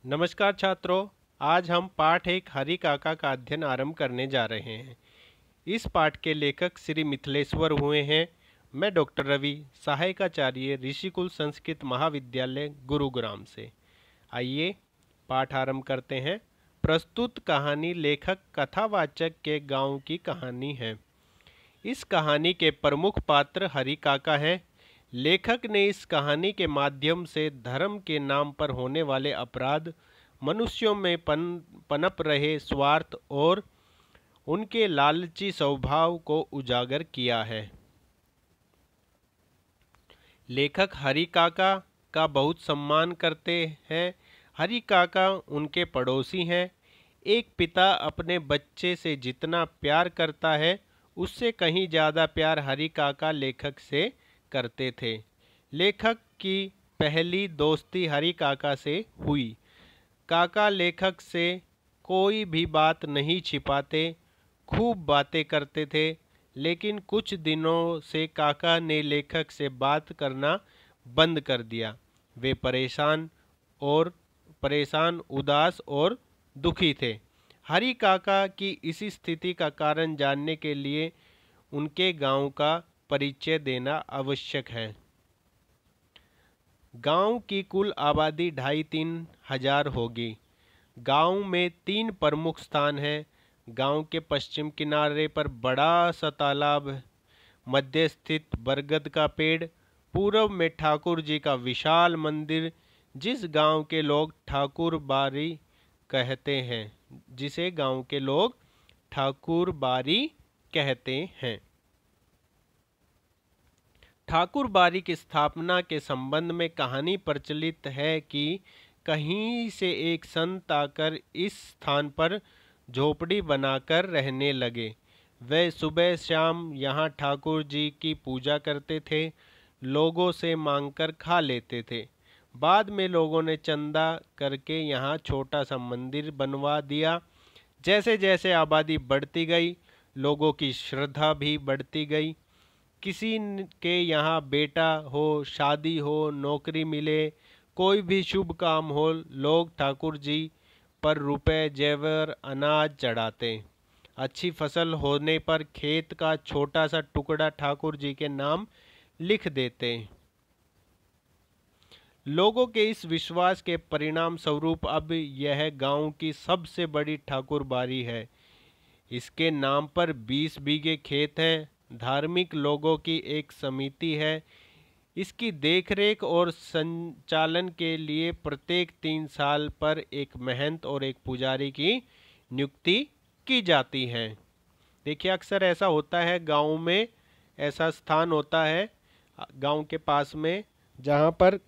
नमस्कार छात्रों। आज हम पाठ एक हरि काका का अध्ययन आरंभ करने जा रहे हैं। इस पाठ के लेखक श्री मिथिलेश्वर हुए हैं। मैं डॉक्टर रवि, सहायकाचार्य ऋषिकुल संस्कृत महाविद्यालय गुरुग्राम से। आइए पाठ आरंभ करते हैं। प्रस्तुत कहानी लेखक कथावाचक के गांव की कहानी है। इस कहानी के प्रमुख पात्र हरि काका हैं। लेखक ने इस कहानी के माध्यम से धर्म के नाम पर होने वाले अपराध, मनुष्यों में पनप रहे स्वार्थ और उनके लालची स्वभाव को उजागर किया है। लेखक हरि काका का बहुत सम्मान करते हैं। हरि काका उनके पड़ोसी हैं। एक पिता अपने बच्चे से जितना प्यार करता है, उससे कहीं ज़्यादा प्यार हरि काका लेखक से करते थे। लेखक की पहली दोस्ती हरि काका से हुई। काका लेखक से कोई भी बात नहीं छिपाते, खूब बातें करते थे। लेकिन कुछ दिनों से काका ने लेखक से बात करना बंद कर दिया। वे परेशान, उदास और दुखी थे। हरि काका की इस स्थिति का कारण जानने के लिए उनके गांव का परिचय देना आवश्यक है। गांव की कुल आबादी 2,500-3,000 होगी। गांव में 3 प्रमुख स्थान हैं। गांव के पश्चिम किनारे पर बड़ा सा तालाब, मध्य स्थित बरगद का पेड़, पूर्व में ठाकुर जी का विशाल मंदिर, जिस गांव के लोग ठाकुर बारी कहते हैं जिसे गांव के लोग ठाकुर बारी कहते हैं। ठाकुर बारी की स्थापना के संबंध में कहानी प्रचलित है कि कहीं से एक संत आकर इस स्थान पर झोपड़ी बनाकर रहने लगे। वे सुबह शाम यहाँ ठाकुर जी की पूजा करते थे, लोगों से मांगकर खा लेते थे। बाद में लोगों ने चंदा करके यहाँ छोटा सा मंदिर बनवा दिया। जैसे जैसे आबादी बढ़ती गई, लोगों की श्रद्धा भी बढ़ती गई। किसी के यहाँ बेटा हो, शादी हो, नौकरी मिले, कोई भी शुभ काम हो, लोग ठाकुर जी पर रुपए, जेवर, अनाज चढ़ाते। अच्छी फसल होने पर खेत का छोटा सा टुकड़ा ठाकुर जी के नाम लिख देते। लोगों के इस विश्वास के परिणाम स्वरूप अब यह गांव की सबसे बड़ी ठाकुर बारी है। इसके नाम पर 20 बीघे खेत हैं। धार्मिक लोगों की एक समिति है। इसकी देखरेख और संचालन के लिए प्रत्येक 3 साल पर एक महंत और एक पुजारी की नियुक्ति की जाती है। देखिए, अक्सर ऐसा होता है गांव में, ऐसा स्थान होता है गांव के पास में जहां पर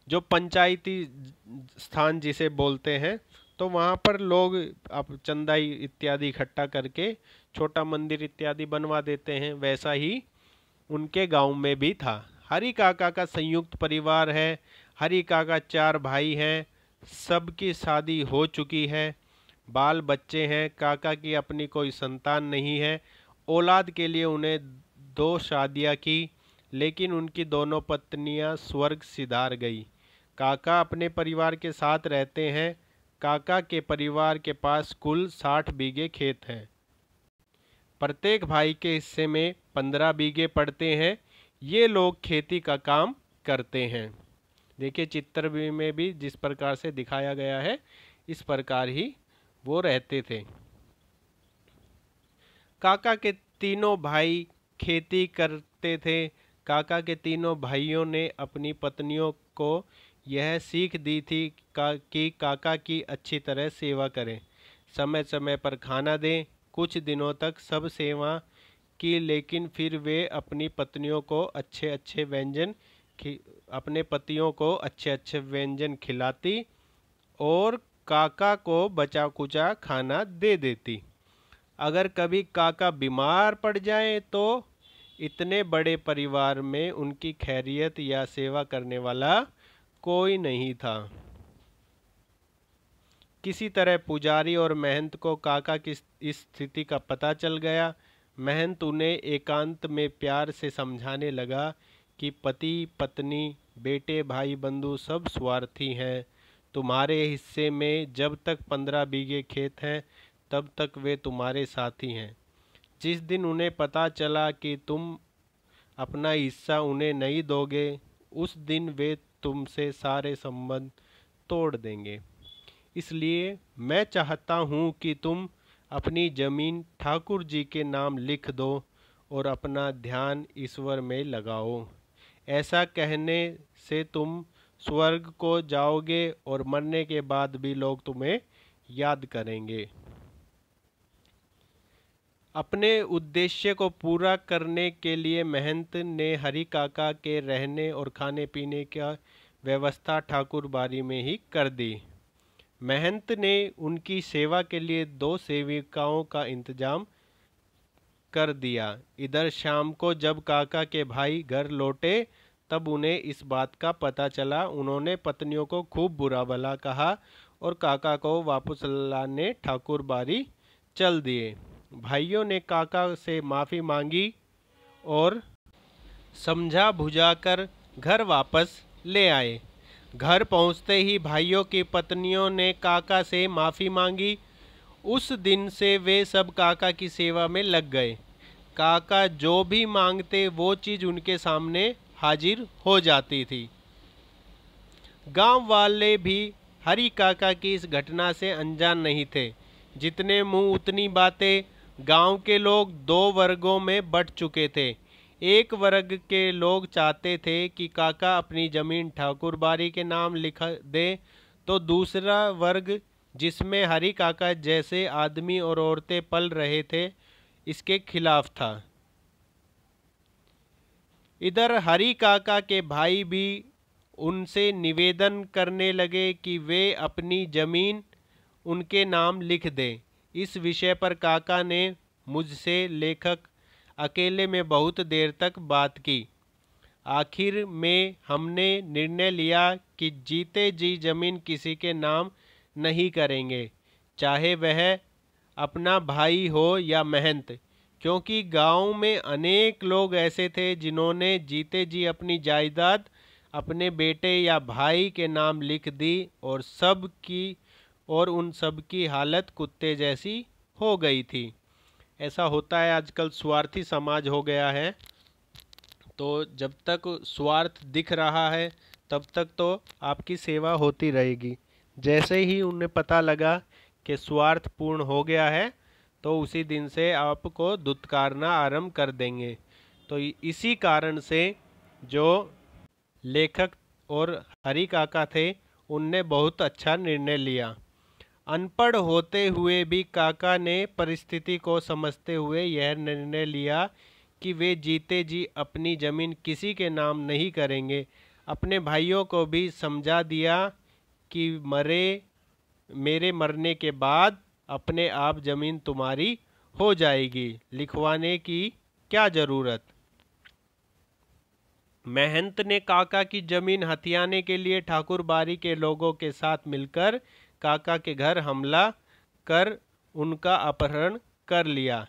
जो पंचायती स्थान जिसे बोलते हैं, तो वहाँ पर लोग अब चंदा इत्यादि इकट्ठा करके छोटा मंदिर इत्यादि बनवा देते हैं। वैसा ही उनके गांव में भी था। हरि काका का संयुक्त परिवार है। हरि काका 4 भाई हैं। सबकी शादी हो चुकी है, बाल बच्चे हैं। काका की अपनी कोई संतान नहीं है। औलाद के लिए उन्हें 2 शादियां की, लेकिन उनकी दोनों पत्नियां स्वर्ग सिधार गई। काका अपने परिवार के साथ रहते हैं। काका के परिवार के पास कुल 60 बीघे खेत हैं। प्रत्येक भाई के हिस्से में 15 बीघे पड़ते हैं। ये लोग खेती का काम करते हैं। देखिए, चित्र में भी जिस प्रकार से दिखाया गया है, इस प्रकार ही वो रहते थे। काका के तीनों भाई खेती करते थे। काका के तीनों भाइयों ने अपनी पत्नियों को यह सीख दी थी कि काका की अच्छी तरह सेवा करें, समय समय पर खाना दें। कुछ दिनों तक सब सेवा की, लेकिन फिर वे अपने पतियों को अच्छे अच्छे व्यंजन खिलाती और काका को बचा कुचा खाना दे देती। अगर कभी काका बीमार पड़ जाए तो इतने बड़े परिवार में उनकी खैरियत या सेवा करने वाला कोई नहीं था। किसी तरह पुजारी और महंत को काका की इस स्थिति का पता चल गया। महंत उन्हें एकांत में प्यार से समझाने लगा कि पति पत्नी बेटे भाई बंधु सब स्वार्थी हैं। तुम्हारे हिस्से में जब तक 15 बीघे खेत हैं तब तक वे तुम्हारे साथी हैं। जिस दिन उन्हें पता चला कि तुम अपना हिस्सा उन्हें नहीं दोगे, उस दिन वे तुमसे सारे संबंध तोड़ देंगे। इसलिए मैं चाहता हूँ कि तुम अपनी जमीन ठाकुर जी के नाम लिख दो और अपना ध्यान ईश्वर में लगाओ। ऐसा कहने से तुम स्वर्ग को जाओगे और मरने के बाद भी लोग तुम्हें याद करेंगे। अपने उद्देश्य को पूरा करने के लिए महंत ने हरि काका के रहने और खाने पीने का व्यवस्था ठाकुर बाड़ी में ही कर दी। महंत ने उनकी सेवा के लिए 2 सेविकाओं का इंतजाम कर दिया। इधर शाम को जब काका के भाई घर लौटे तब उन्हें इस बात का पता चला। उन्होंने पत्नियों को खूब बुरा भला कहा और काका को वापस लाने ठाकुर बाड़ी चल दिए। भाइयों ने काका से माफ़ी मांगी और समझा बुझाकर घर वापस ले आए। घर पहुंचते ही भाइयों की पत्नियों ने काका से माफ़ी मांगी। उस दिन से वे सब काका की सेवा में लग गए। काका जो भी मांगते वो चीज़ उनके सामने हाजिर हो जाती थी। गांव वाले भी हरि काका की इस घटना से अनजान नहीं थे। जितने मुंह उतनी बातें। गांव के लोग 2 वर्गों में बंट चुके थे। एक वर्ग के लोग चाहते थे कि काका अपनी ज़मीन ठाकुर बाड़ी के नाम लिख दे, तो दूसरा वर्ग, जिसमें हरि काका जैसे आदमी और औरतें पल रहे थे, इसके खिलाफ था। इधर हरि काका के भाई भी उनसे निवेदन करने लगे कि वे अपनी ज़मीन उनके नाम लिख दें। इस विषय पर काका ने मुझसे लेखक अकेले में बहुत देर तक बात की। आखिर में हमने निर्णय लिया कि जीते जी ज़मीन किसी के नाम नहीं करेंगे, चाहे वह अपना भाई हो या महंत, क्योंकि गांव में अनेक लोग ऐसे थे जिन्होंने जीते जी अपनी जायदाद अपने बेटे या भाई के नाम लिख दी और उन सब की हालत कुत्ते जैसी हो गई थी। ऐसा होता है, आजकल स्वार्थी समाज हो गया है। तो जब तक स्वार्थ दिख रहा है तब तक तो आपकी सेवा होती रहेगी। जैसे ही उन्हें पता लगा कि स्वार्थ पूर्ण हो गया है तो उसी दिन से आपको दुत्कारना आरंभ कर देंगे। तो इसी कारण से जो लेखक और हरि काका थे उनने बहुत अच्छा निर्णय लिया। अनपढ़ होते हुए भी काका ने परिस्थिति को समझते हुए यह निर्णय लिया कि वे जीते जी अपनी ज़मीन किसी के नाम नहीं करेंगे। अपने भाइयों को भी समझा दिया कि मेरे मरने के बाद अपने आप ज़मीन तुम्हारी हो जाएगी, लिखवाने की क्या ज़रूरत। महंत ने काका की ज़मीन हथियाने के लिए ठाकुर बाड़ी के लोगों के साथ मिलकर काका के घर हमला कर उनका अपहरण कर लिया।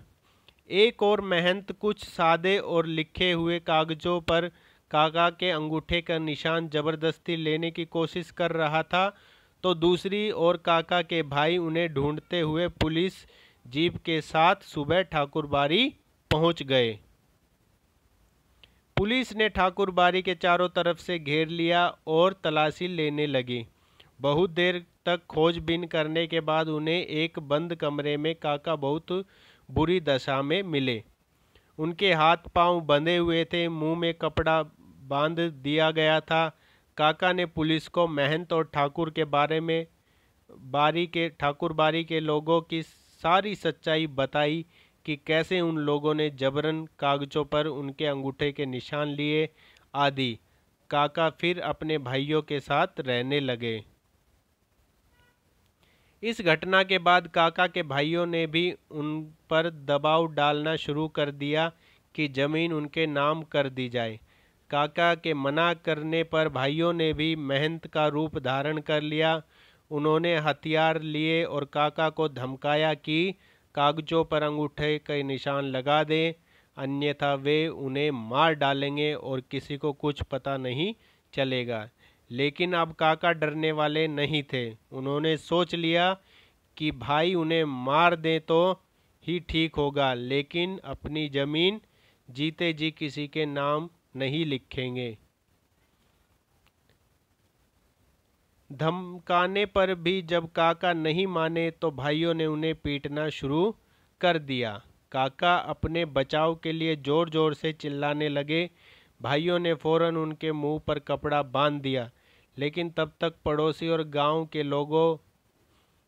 एक और महंत कुछ सादे और लिखे हुए कागजों पर काका के अंगूठे का निशान जबरदस्ती लेने की कोशिश कर रहा था, तो दूसरी ओर काका के भाई उन्हें ढूंढते हुए पुलिस जीप के साथ सुबह ठाकुर बाड़ी पहुंच गए। पुलिस ने ठाकुर बाड़ी के चारों तरफ से घेर लिया और तलाशी लेने लगी। बहुत देर तक खोजबीन करने के बाद उन्हें एक बंद कमरे में काका बहुत बुरी दशा में मिले। उनके हाथ पांव बंधे हुए थे, मुंह में कपड़ा बांध दिया गया था। काका ने पुलिस को महंत और ठाकुर बाड़ी के लोगों की सारी सच्चाई बताई कि कैसे उन लोगों ने जबरन कागजों पर उनके अंगूठे के निशान लिए आदि। काका फिर अपने भाइयों के साथ रहने लगे। इस घटना के बाद काका के भाइयों ने भी उन पर दबाव डालना शुरू कर दिया कि ज़मीन उनके नाम कर दी जाए। काका के मना करने पर भाइयों ने भी महंत का रूप धारण कर लिया। उन्होंने हथियार लिए और काका को धमकाया कि कागजों पर अंगूठे के निशान लगा दें। अन्यथा वे उन्हें मार डालेंगे और किसी को कुछ पता नहीं चलेगा। लेकिन अब काका डरने वाले नहीं थे। उन्होंने सोच लिया कि भाई उन्हें मार दें तो ही ठीक होगा, लेकिन अपनी जमीन जीते जी किसी के नाम नहीं लिखेंगे। धमकाने पर भी जब काका नहीं माने तो भाइयों ने उन्हें पीटना शुरू कर दिया। काका अपने बचाव के लिए जोर जोर से चिल्लाने लगे। भाइयों ने फौरन उनके मुंह पर कपड़ा बांध दिया, लेकिन तब तक पड़ोसी और गांव के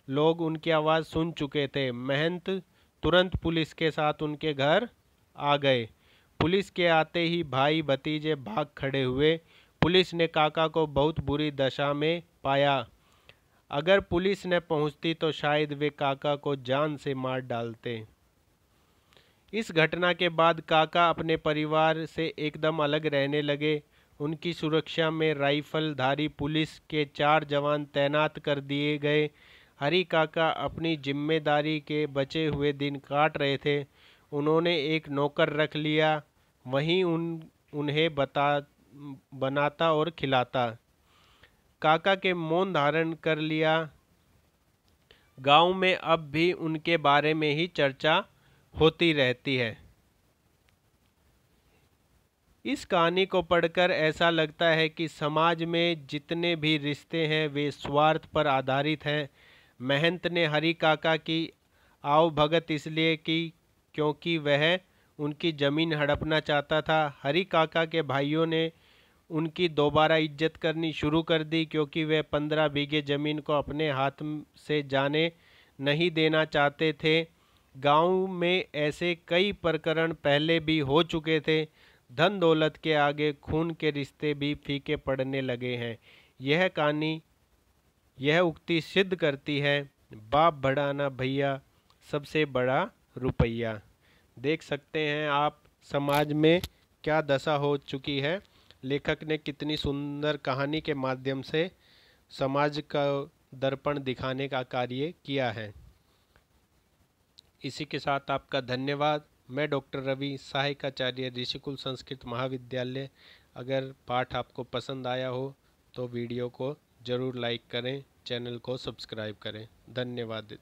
लोग उनकी आवाज़ सुन चुके थे। महंत तुरंत पुलिस के साथ उनके घर आ गए। पुलिस के आते ही भाई भतीजे भाग खड़े हुए। पुलिस ने काका को बहुत बुरी दशा में पाया। अगर पुलिस न पहुंचती तो शायद वे काका को जान से मार डालते। इस घटना के बाद काका अपने परिवार से एकदम अलग रहने लगे। उनकी सुरक्षा में राइफलधारी पुलिस के 4 जवान तैनात कर दिए गए। हरी काका अपनी जिम्मेदारी के बचे हुए दिन काट रहे थे। उन्होंने एक नौकर रख लिया, वहीं उन्हें बनाता और खिलाता। काका के मौन धारण कर लिया। गांव में अब भी उनके बारे में ही चर्चा होती रहती है। इस कहानी को पढ़कर ऐसा लगता है कि समाज में जितने भी रिश्ते हैं वे स्वार्थ पर आधारित हैं। महंत ने हरी काका की आवभगत इसलिए की क्योंकि वह उनकी ज़मीन हड़पना चाहता था। हरी काका के भाइयों ने उनकी दोबारा इज्जत करनी शुरू कर दी क्योंकि वे 15 बीघे ज़मीन को अपने हाथ से जाने नहीं देना चाहते थे। गांव में ऐसे कई प्रकरण पहले भी हो चुके थे। धन दौलत के आगे खून के रिश्ते भी फीके पड़ने लगे हैं। यह कहानी यह उक्ति सिद्ध करती है, बाप बड़ा ना भैया, सबसे बड़ा रुपया। देख सकते हैं आप समाज में क्या दशा हो चुकी है। लेखक ने कितनी सुंदर कहानी के माध्यम से समाज का दर्पण दिखाने का कार्य किया है। इसी के साथ आपका धन्यवाद। मैं डॉक्टर रवि, सहायकाचार्य, ऋषिकुल संस्कृत महाविद्यालय। अगर पाठ आपको पसंद आया हो तो वीडियो को ज़रूर लाइक करें, चैनल को सब्सक्राइब करें। धन्यवाद।